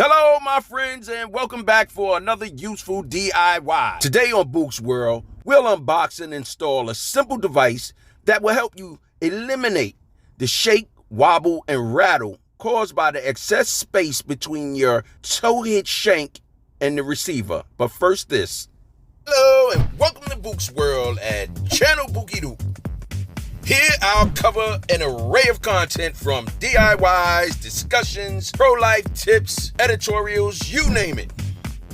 Hello, my friends, and welcome back for another useful DIY. Today on Book's World, we'll unbox and install a simple device that will help you eliminate the shake, wobble, and rattle caused by the excess space between your tow hitch shank and the receiver. But first this. Hello, and welcome to Book's World and Channel Bookie Doo. Here I'll cover an array of content from DIYs, discussions, pro-life tips, editorials, you name it.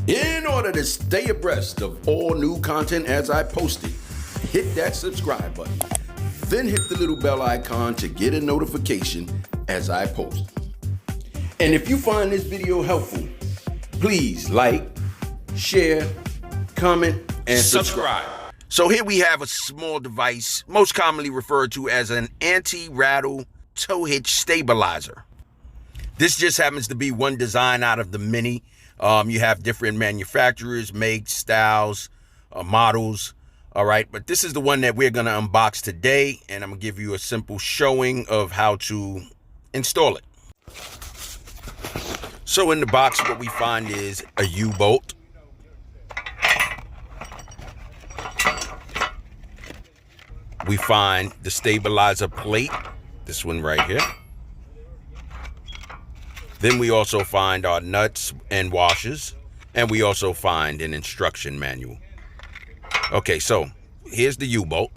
In order to stay abreast of all new content as I post it, hit that subscribe button. Then hit the little bell icon to get a notification as I post. And if you find this video helpful, please like, share, comment, and subscribe. So here we have a small device, most commonly referred to as an anti-rattle tow hitch stabilizer. This just happens to be one design out of the many. You have different manufacturers, makes, styles, models, all right? But this is the one that we're gonna unbox today, and I'm gonna give you a simple showing of how to install it. So in the box, what we find is a U-bolt. We find the stabilizer plate, this one right here. Then we also find our nuts and washers, and we also find an instruction manual. Okay, so here's the U-bolt.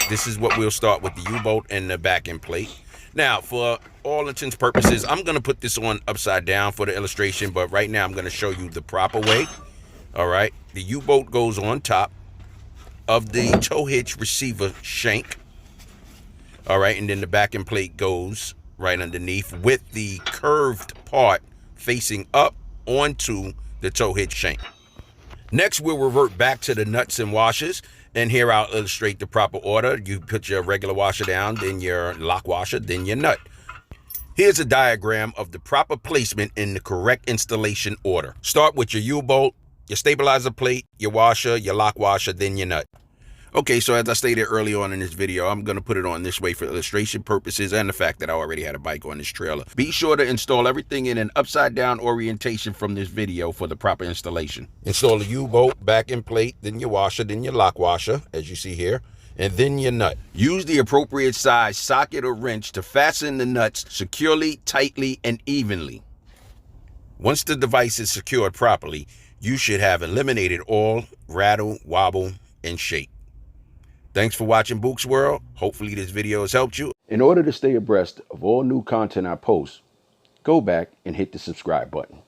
This is what we'll start with, the U-bolt and the back end plate. Now, for all intents and purposes, I'm gonna put this on upside down for the illustration, but right now I'm gonna show you the proper way. All right, the U-bolt goes on top of the tow hitch receiver shank, all right, and then the back end plate goes right underneath with the curved part facing up onto the tow hitch shank. Next, we'll revert back to the nuts and washers, and here I'll illustrate the proper order. You put your regular washer down, then your lock washer, then your nut. Here's a diagram of the proper placement in the correct installation order. Start with your U-bolt, your stabilizer plate, your washer, your lock washer, then your nut. Okay, so as I stated early on in this video, I'm going to put it on this way for illustration purposes and the fact that I already had a bike on this trailer. Be sure to install everything in an upside down orientation from this video for the proper installation. Install the U-bolt, back end plate, then your washer, then your lock washer, as you see here, and then your nut. Use the appropriate size socket or wrench to fasten the nuts securely, tightly, and evenly. Once the device is secured properly, you should have eliminated all rattle, wobble, and shake. Thanks for watching Book's World. Hopefully this video has helped you. In order to stay abreast of all new content I post, go back and hit the subscribe button.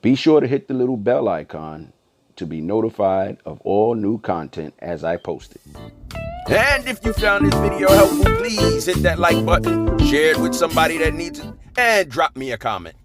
Be sure to hit the little bell icon to be notified of all new content as I post it. And if you found this video helpful, please hit that like button, share it with somebody that needs it, and drop me a comment.